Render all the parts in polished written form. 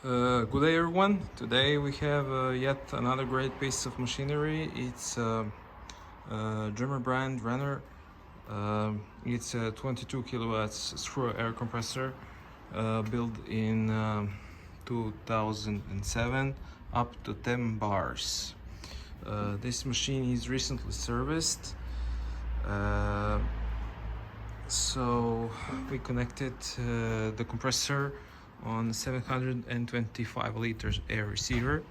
Good day everyone. Today we have yet another great piece of machinery. It's German brand Renner. It's a 22 kilowatts screw air compressor built in 2007, up to 10 bars. This machine is recently serviced. So we connected the compressor on 725 liters air receiver.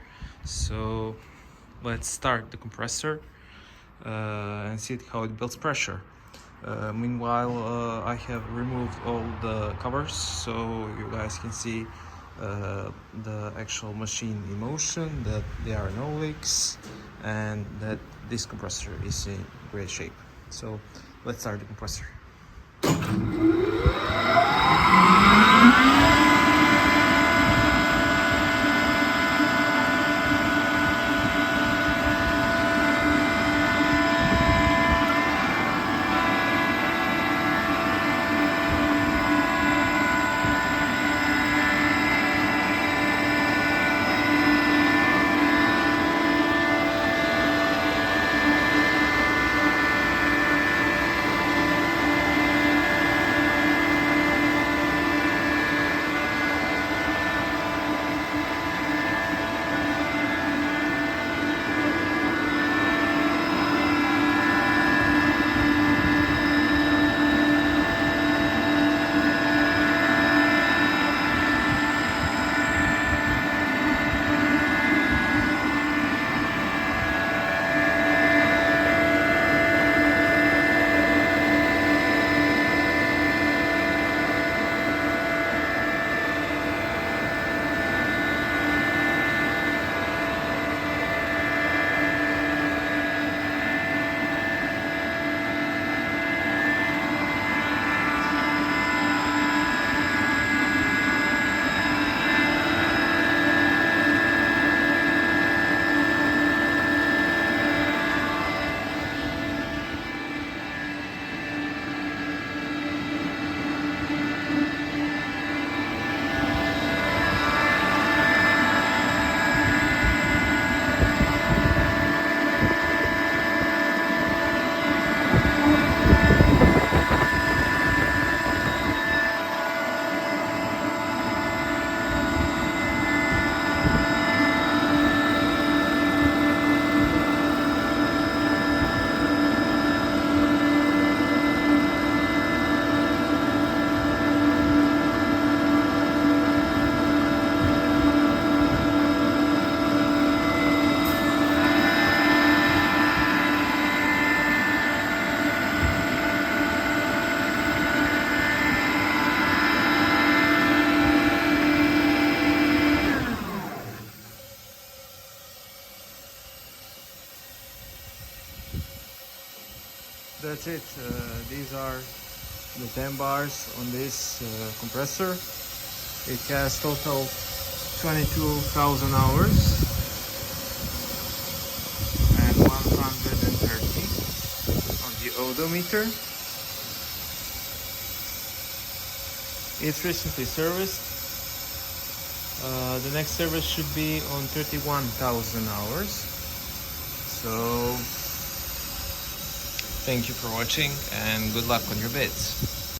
So let's start the compressor and see how it builds pressure. Meanwhile, I have removed all the covers so you guys can see the actual machine in motion, that there are no leaks, and that this compressor is in great shape. So let's start the compressor. That's it. These are the 10 bars on this compressor. It has total 22,000 hours and 130 on the odometer. It's recently serviced. The next service should be on 31,000 hours. So thank you for watching and good luck on your bids.